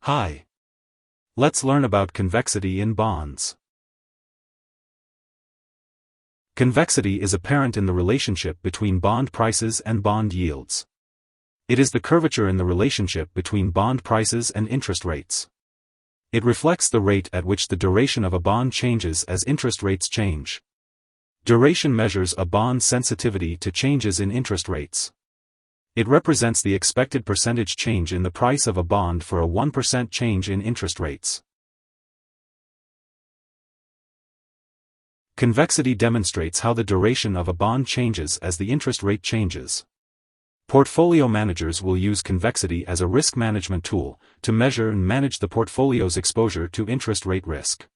Hi. Let's learn about convexity in bonds. Convexity is apparent in the relationship between bond prices and bond yields. It is the curvature in the relationship between bond prices and interest rates. It reflects the rate at which the duration of a bond changes as interest rates change. Duration measures a bond's sensitivity to changes in interest rates. It represents the expected percentage change in the price of a bond for a 1% change in interest rates. Convexity demonstrates how the duration of a bond changes as the interest rate changes. Portfolio managers will use convexity as a risk management tool to measure and manage the portfolio's exposure to interest rate risk.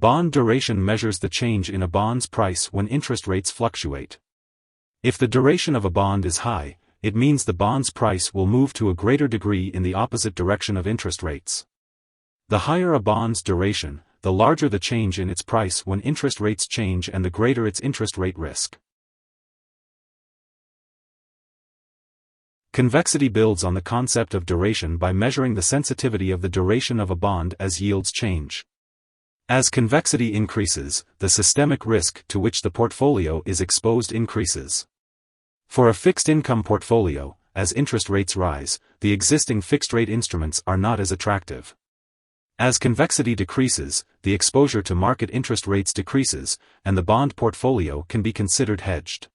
Bond duration measures the change in a bond's price when interest rates fluctuate. If the duration of a bond is high, it means the bond's price will move to a greater degree in the opposite direction of interest rates. The higher a bond's duration, the larger the change in its price when interest rates change and the greater its interest rate risk. Convexity builds on the concept of duration by measuring the sensitivity of the duration of a bond as yields change. As convexity increases, the systemic risk to which the portfolio is exposed increases. For a fixed-income portfolio, as interest rates rise, the existing fixed-rate instruments are not as attractive. As convexity decreases, the exposure to market interest rates decreases, and the bond portfolio can be considered hedged.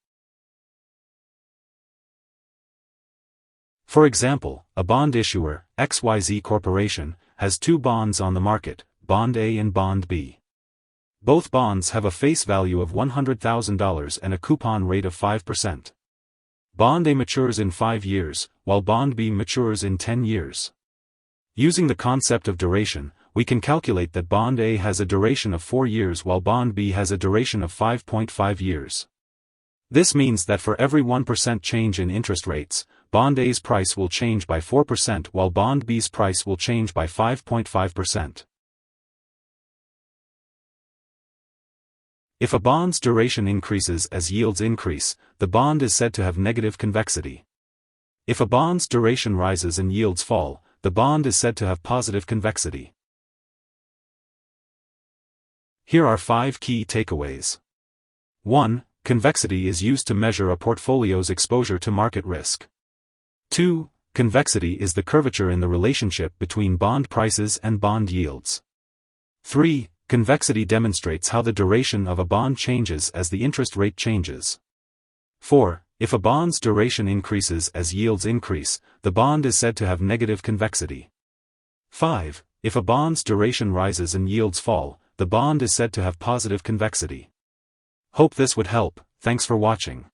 For example, a bond issuer, XYZ Corporation, has two bonds on the market, Bond A and Bond B. Both bonds have a face value of $100,000 and a coupon rate of 5%. Bond A matures in 5 years, while Bond B matures in 10 years. Using the concept of duration, we can calculate that Bond A has a duration of 4 years while Bond B has a duration of 5.5 years. This means that for every 1% change in interest rates, Bond A's price will change by 4% while Bond B's price will change by 5.5%. If a bond's duration increases as yields increase, the bond is said to have negative convexity. If a bond's duration rises and yields fall, the bond is said to have positive convexity. Here are 5 key takeaways. 1. Convexity is used to measure a portfolio's exposure to market risk. 2. Convexity is the curvature in the relationship between bond prices and bond yields. 3. Convexity demonstrates how the duration of a bond changes as the interest rate changes. 4. If a bond's duration increases as yields increase, the bond is said to have negative convexity. 5. If a bond's duration rises and yields fall, the bond is said to have positive convexity. Hope this would help. Thanks for watching.